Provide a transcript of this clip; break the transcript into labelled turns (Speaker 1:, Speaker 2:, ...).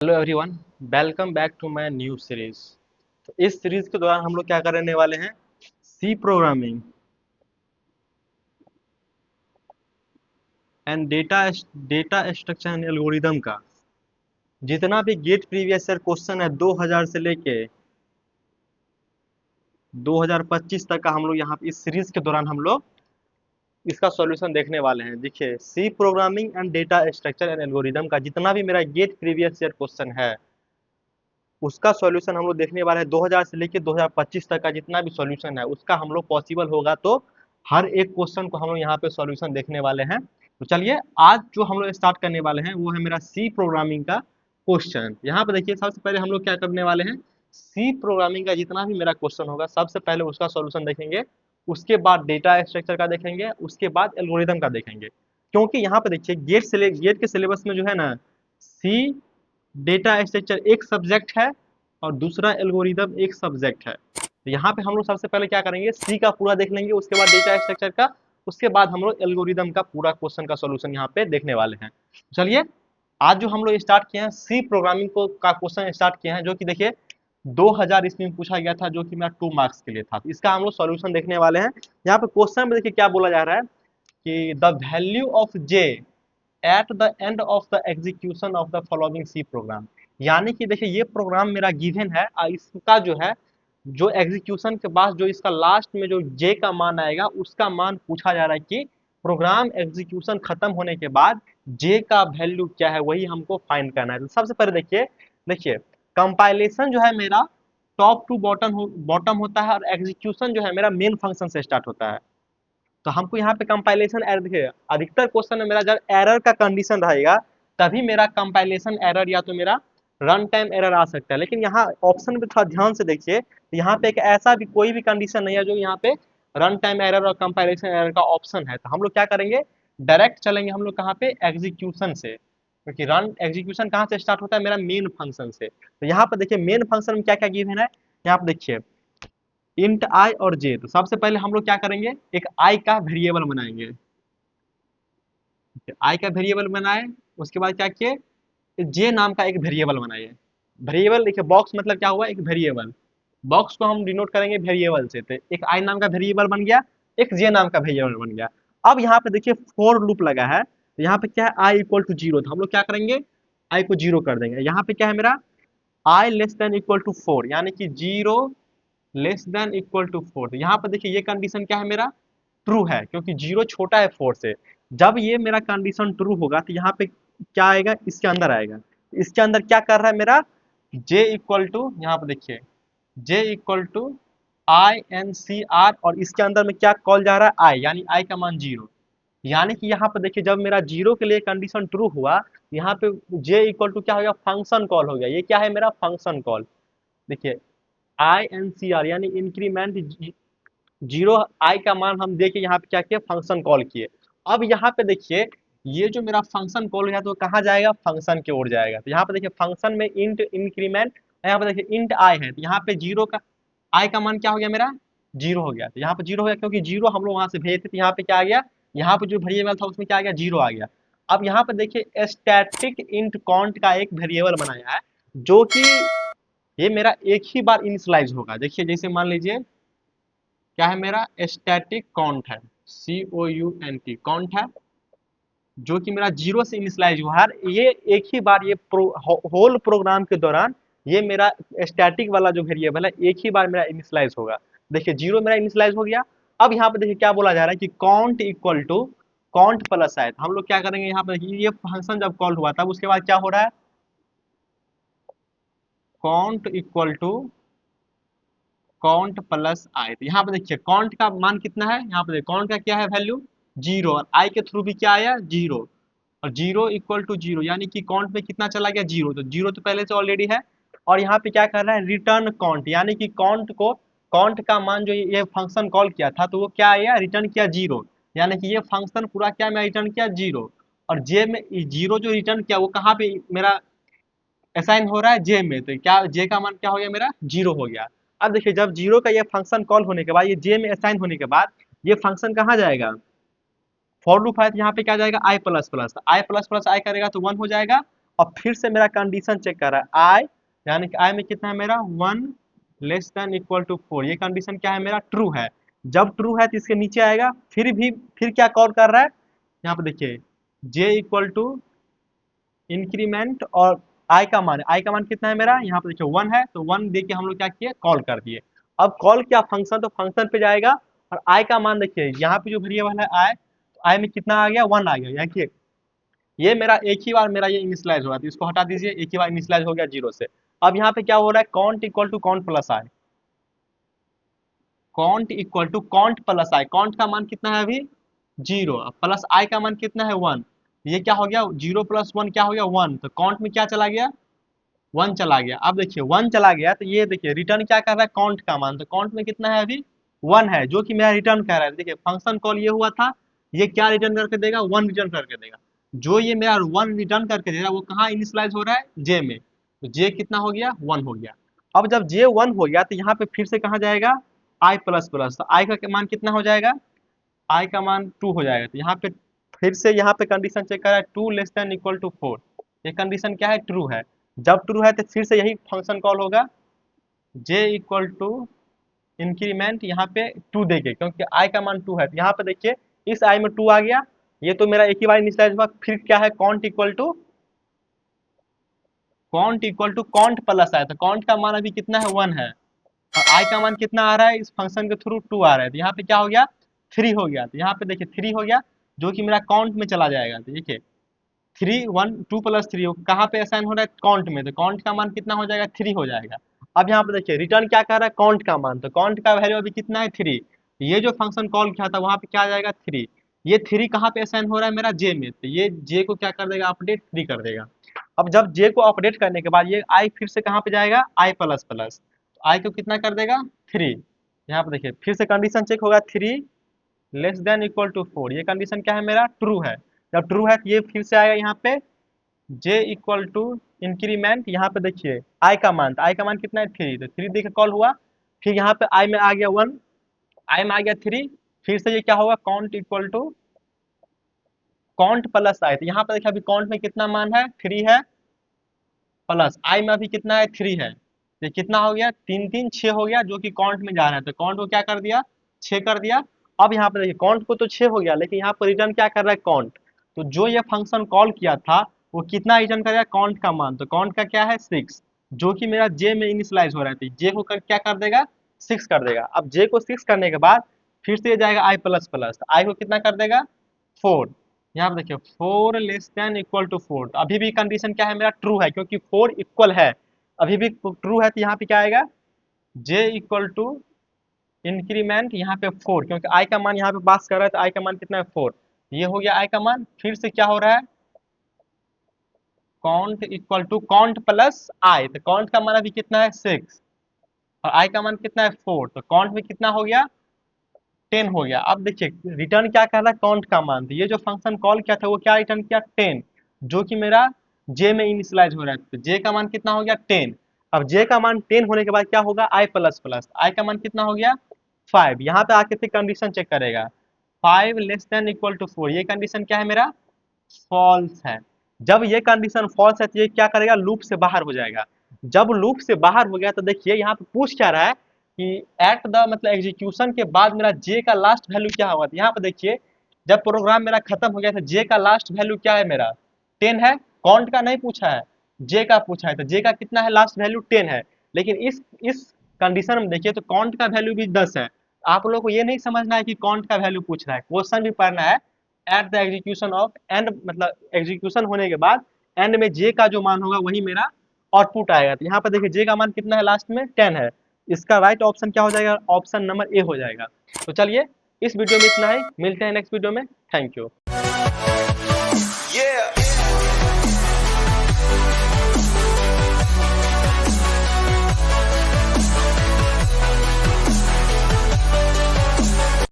Speaker 1: Hello everyone, welcome back to my new series. तो इस series के दौरान हम लोग क्या करने वाले हैं, C programming and data structure and algorithm का जितना भी गेट प्रीवियस ईयर क्वेश्चन है 2000 से लेके 2025 तक का हम लोग यहाँ पे इस सीरीज के दौरान हम लोग इसका सॉल्यूशन देखने वाले हैं। देखिए, C programming and data structure and algorithm का जितना भी मेरा गेट प्रीवियस ईयर क्वेश्चन है उसका सॉल्यूशन हम लोग देखने वाले हैं। 2000 से लेकर 2025 तक का जितना भी सॉल्यूशन है उसका हम लोग पॉसिबल होगा तो हर एक क्वेश्चन को हम लोग यहाँ पे सॉल्यूशन देखने वाले हैं। तो चलिए, आज जो हम लोग स्टार्ट करने वाले हैं वो है मेरा सी प्रोग्रामिंग का क्वेश्चन। यहाँ पे देखिए, सबसे पहले हम लोग क्या करने वाले हैं, सी प्रोग्रामिंग का जितना भी मेरा क्वेश्चन होगा सबसे पहले उसका सॉल्यूशन देखेंगे, उसके बाद डेटा स्ट्रक्चर का देखेंगे, उसके बाद एल्गोरिदम का देखेंगे। क्योंकि यहाँ पे देखिए, गेट के सिलेबस में जो है ना, सी डेटा स्ट्रक्चर एक सब्जेक्ट है और दूसरा एल्गोरिदम एक सब्जेक्ट है। तो यहाँ पे हम लोग सबसे पहले क्या करेंगे, सी का पूरा देख लेंगे, उसके बाद डेटा स्ट्रक्चर का, उसके बाद हम लोग एल्गोरिदम का पूरा क्वेश्चन का सॉल्यूशन यहाँ पे देखने वाले हैं। चलिए, आज जो हम लोग स्टार्ट किए हैं सी प्रोग्रामिंग को का क्वेश्चन स्टार्ट किए हैं, जो कि देखिए 2000 ईस्वी में पूछा गया था, जो कि मेरा 2 मार्क्स के लिए था। तो इसका हम लोग सॉल्यूशन देखने वाले हैं। यहाँ पे क्वेश्चन में देखिए क्या बोला जा रहा है कि the value of J at the end of the execution of the following C program. यानी कि देखिए, ये प्रोग्राम मेरा गिवन है और इसका जो है, जो एग्जीक्यूशन के बाद जो इसका लास्ट में जो जे का मान आएगा उसका मान पूछा जा रहा है कि प्रोग्राम एग्जीक्यूशन खत्म होने के बाद जे का वैल्यू क्या है, वही हमको फाइंड करना है। तो सबसे पहले देखिए देखिए कंपाइलेशन जो है मेरा टॉप टू बॉटम होता है और एग्जीक्यूशन जो है मेरा मेन फंक्शन से स्टार्ट होता है। तो हमको यहाँ पे कंपाइलेशन एरर, देखिए अधिकतर क्वेश्चन में मेरा जब एरर का कंडीशन रहेगा तभी मेरा कंपाइलेशन एरर या तो मेरा रन टाइम एरर आ सकता है। लेकिन यहाँ ऑप्शन पे थोड़ा ध्यान से देखिए, यहाँ पे एक ऐसा भी कोई भी कंडीशन नहीं है जो यहाँ पे रन टाइम एरर और कंपाइलेशन एरर का ऑप्शन है। तो हम लोग क्या करेंगे, डायरेक्ट चलेंगे हम लोग कहाँ पे, एग्जीक्यूशन से, क्योंकि रन एग्जीक्यूशन कहाँ से स्टार्ट होता है, मेरा मेन फंक्शन से। तो यहाँ पर देखिए मेन फंक्शन में क्या क्या गिवन है, यहाँ पे देखिए इंट आई और जे। तो सबसे पहले हम लोग क्या करेंगे, एक आई का वेरिएबल बनाएंगे। आई का वेरिएबल बनाए, उसके बाद क्या किए, जे नाम का एक वेरिएबल बनाइए। वेरिएबल देखिए, बॉक्स मतलब क्या हुआ, एक वेरिएबल। बॉक्स को हम डिनोट करेंगे वेरिएबल से। तो एक आई नाम का वेरिएबल बन गया, एक जे नाम का वेरिएबल बन गया। अब यहाँ पे देखिए फॉर लूप लगा है, तो यहाँ पे क्या है, आई इक्वल टू जीरो। तो हम लोग क्या करेंगे, आई को जीरो कर देंगे। यहाँ पे क्या है मेरा, I less than equal to four, यानी कि zero less than equal to four. तो यहाँ पर देखिए ये कंडीशन क्या है मेरा, ट्रू है, क्योंकि जीरो छोटा है फोर से। जब ये मेरा कंडीशन ट्रू होगा तो यहाँ पे क्या आएगा, इसके अंदर आएगा। इसके अंदर क्या कर रहा है मेरा, जे इक्वल टू, यहाँ पे देखिए J equal to I N C R, और इसके अंदर में क्या कॉल जा रहा है, आई, यानी आई का मान जीरो। यानी कि यहाँ पे देखिए जब मेरा जीरो के लिए कंडीशन ट्रू हुआ, यहाँ पे जे इक्वल टू क्या हो गया, फंक्शन कॉल हो गया। ये क्या है मेरा, फंक्शन कॉल। देखिए आई एन सी आर यानी इंक्रीमेंट जीरो, आई का मान हम देके यहाँ पे क्या किए, फंक्शन कॉल किए। अब यहाँ पे देखिए ये जो मेरा फंक्शन कॉल हो गया तो कहाँ जाएगा, फंक्शन की ओर जाएगा। तो यहाँ पे देखिए फंक्शन में इंट इंक्रीमेंट, यहाँ पे देखिए इंट आई है, तो यहाँ पे जीरो का आई का मान क्या हो गया मेरा, जीरो हो गया। तो यहाँ पे जीरो हो गया क्योंकि जीरो हम लोग वहां से भेजे थे, तो यहाँ पे क्या आ गया, यहाँ पे जो वेरिएबल था उसमें क्या आ गया, जीरो आ गया। अब यहाँ पे देखिए स्टैटिक इंट काउंट का एक वेरिएबल बनाया है, जो कि ये मेरा एक ही बार इनिशियलाइज होगा। देखिए जैसे मान लीजिए क्या है मेरा, स्टैटिक काउंट है, सी ओ यू एन टी काउंट है, जो कि मेरा जीरो से इनिशियलाइज हुआ है। ये एक ही बार ये होल प्रोग्राम के दौरान ये मेरा स्टैटिक वाला जो वेरिएबल है एक ही बार मेरा इनिशियलाइज होगा। देखिए जीरो मेरा इनिशियलाइज हो गया। अब यहाँ पे देखिए क्या बोला जा रहा है कि count equal to count plus I. हम लोग क्या करेंगे, यहाँ पे देखिए ये फंक्शन जब कॉल हुआ तब उसके बाद क्या हो रहा है, count equal to count plus I. तो यहाँ पे देखिए काउंट का मान कितना है, यहाँ पे देखिए काउंट का क्या है वैल्यू, जीरो, और आई के थ्रू भी क्या आया, जीरो, और जीरो इक्वल टू जीरो, यानी कि काउंट में कितना चला गया, जीरो। तो जीरो तो पहले से ऑलरेडी है। और यहाँ पे क्या कर रहा है, रिटर्न काउंट, यानी कि काउंट को, काउंट का मान जो ये फंक्शन कॉल किया था तो वो क्या आया, रिटर्न किया जीरो, यानी कि ये फंक्शन पूरा क्या मैं रिटर्न किया, जीरो। और जे में जीरो जो रिटर्न किया वो कहाँ पे मेरा असाइन हो रहा है, जे में। तो क्या जे का मान क्या हो गया मेरा, जीरो हो गया। अब देखिए जब जीरो का ये फंक्शन कॉल होने के बाद, ये जे में असाइन होने के बाद ये फंक्शन कहाँ जाएगा, फॉर लूप है, तो यहाँ पे क्या जाएगा, आई प्लस प्लस, आई प्लस प्लस आई करेगा तो वन हो जाएगा। और फिर से मेरा कंडीशन चेक कर रहा है आई, यानी कि आई में कितना है मेरा 1 लेस देन इक्वल टू 4, ये कंडीशन क्या है मेरा ट्रू है। जब ट्रू है तो इसके नीचे आएगा, फिर क्या कॉल कर रहा है, यहाँ पे देखिए जे इक्वल टू इंक्रीमेंट और आई का मान कितना है मेरा, यहाँ पे देखिए 1 है, तो 1 दे के हम लोग क्या किए कॉल कर दिए। अब कॉल किया फंक्शन, तो फंक्शन पे जाएगा और आई का मान देखिए यहाँ पे जो वेरिएबल है आई, तो आई में कितना आ गया 1 आ गया, यानी कि ये मेरा एक ही बार मेरा ये इनिशियलाइज हुआ, तो इसको हटा दीजिए, एक ही बार इनिशियलाइज हो गया 0 से। अब यहाँ पे क्या हो रहा है count equal to count plus I, count equal to count plus I, count का मान कितना है अभी 0, प्लस आई का मान कितना है 1, ये क्या हो गया 0 प्लस 1 क्या हो गया 1, तो कॉन्ट में क्या चला गया 1 चला गया। अब देखिए 1 चला गया तो ये देखिए रिटर्न क्या कर रहा है काउंट का मान, तो काउंट में कितना है अभी 1 है, जो कि मेरा रिटर्न कर रहा है। देखिए फंक्शन कॉल ये हुआ था, ये क्या रिटर्न करके देगा 1 रिटर्न करके देगा, जो ये मेरा 1 रिटर्न करके दे रहा है वो कहाँ इनिशियलाइज हो रहा है जे में, तो जे कितना हो गया 1 हो गया। अब जब जे 1 हो गया तो यहाँ पे फिर से कहाँ जाएगा आई प्लस प्लस, तो आई का मान कितना हो जाएगा, आई का मान 2 हो जाएगा, तो यहाँ पे फिर से यहाँ पे कंडीशन चेक कर रहा है 2 लेस देन इक्वल टू 4, ये कंडीशन क्या है ट्रू है। जब ट्रू है तो फिर से यही फंक्शन कॉल होगा जे इक्वल टू इंक्रीमेंट यहाँ पे 2 देके, क्योंकि आई का मान 2 है, तो यहाँ पे देखिए इस आई में 2 आ गया, ये तो मेरा एक ही बार इनिशियलाइज हुआ, फिर क्या है count equal to count plus I, तो कॉन्ट का मान अभी कितना है 1 है, और आई का मान कितना आ रहा है इस फंक्शन के थ्रू 2 आ रहा है, तो यहाँ पे क्या हो गया 3 हो गया, तो यहाँ पे देखिए 3 हो गया, जो कि मेरा काउंट में चला जाएगा, तो देखिए 3 1 2 प्लस 3 कहाँ पे असाइन हो रहा है काउंट में, तो काउंट का मान कितना हो जाएगा 3 हो जाएगा। अब यहाँ पे देखिए रिटर्न क्या कर रहा है काउंट का मान, तो काउंट का वैल्यू अभी कितना है 3, ये जो फंक्शन कॉल किया था वहाँ पे क्या आ जाएगा 3, ये 3 कहाँ पे असाइन हो रहा है मेरा जे में, तो ये जे को क्या कर देगा अपडेट 3 कर देगा। अब जब जे को अपडेट करने के बाद ये आई फिर से कहाँ पे जाएगा आई प्लस प्लस, तो आई को कितना कर देगा 3, यहाँ पे देखिए फिर से कंडीशन चेक होगा 3 लेस देन इक्वल टू 4, ये कंडीशन क्या है मेरा ट्रू है। जब ट्रू है तो ये फिर से आएगा यहाँ पे j इक्वल टू इंक्रीमेंट, यहाँ पे देखिए आई का मान, तो आई का मान कितना है 3, तो 3 देखे कॉल हुआ, फिर यहाँ पे आई में आ गया 1, आई में आ गया 3, फिर से ये क्या होगा count equal to count plus I, तो यहाँ पे देखिए अभी काउंट में कितना मान है 3 है, प्लस आई में अभी कितना है 3 है, ये कितना हो गया 3 3 6 हो गया, जो कि काउंट में जा रहा है, तो काउंट को क्या कर दिया 6 कर दिया। अब यहाँ पे देखिए काउंट को तो 6 हो गया, लेकिन यहाँ पर रिटर्न क्या कर रहा है काउंट, तो जो ये फंक्शन कॉल किया था वो कितना रिटर्न करेगा काउंट का मान, तो काउंट का क्या है 6, जो कि मेरा जे में इनिशियलाइज हो रहा है, जे को क्या कर देगा 6 कर देगा। अब जे को 6 करने के बाद फिर से ये जाएगा आई प्लस प्लस, आई को कितना कर देगा 4, यहाँ पे देखिए 4 लेस देन इक्वल टू 4, तो अभी भी कंडीशन क्या है मेरा ट्रू है, क्योंकि 4 इक्वल है, अभी भी ट्रू है, तो यहाँ पे क्या आएगा जे इक्वल टू इंक्रीमेंट यहाँ पे 4, क्योंकि आई का मान यहाँ पे पास कर रहा है, तो आई का मान कितना है 4, ये हो गया आई का मान। फिर से क्या हो रहा है count equal to count plus I, तो काउंट का मान अभी कितना है 6 और आई का मान कितना है 4, तो काउंट में कितना हो गया 10 हो गया। अब देखिए रिटर्न क्या कर रहा है काउंट का मान, तो ये जो फंक्शन कॉल किया था वो क्या रिटर्न किया 10, जो कि मेरा जे में इनिशियलाइज हो रहा है, तो जे का मान कितना हो गया 10। अब जे का मान 10 होने के बाद क्या होगा आई प्लस प्लस, आई का मान कितना हो गया 5, यहाँ पे आके फिर कंडीशन चेक करेगा 5 लेस देन इक्वल टू 4, ये कंडीशन क्या है मेरा फॉल्स है। जब ये कंडीशन फॉल्स है तो ये क्या करेगा लूप से बाहर हो जाएगा। जब लूप से बाहर हो गया तो देखिए यहाँ पे पूछ क्या रहा है कि एट द मतलब एग्जीक्यूशन के बाद मेरा जे का लास्ट वैल्यू क्या होगा, तो यहाँ पे देखिए जब प्रोग्राम मेरा खत्म हो गया था जे का लास्ट वैल्यू क्या है मेरा 10 है, काउंट का नहीं पूछा है जे का पूछा है, तो जे का कितना है लास्ट वैल्यू 10 है, लेकिन इस कंडीशन में देखिए तो काउंट का वैल्यू भी 10 है। आप लोग को ये नहीं समझना है कि काउंट का वैल्यू पूछ रहा है, क्वेश्चन भी पढ़ना है at the execution of and, मतलब एग्जीक्यूशन होने के बाद एंड में जे का जो मान होगा वही मेरा आउटपुट आएगा। तो यहाँ पर देखिए जे का मान कितना है लास्ट में 10 है, इसका राइट ऑप्शन क्या हो जाएगा ऑप्शन नंबर ए हो जाएगा। तो चलिए इस वीडियो में इतना ही, मिलते हैं नेक्स्ट वीडियो में, थैंक यू।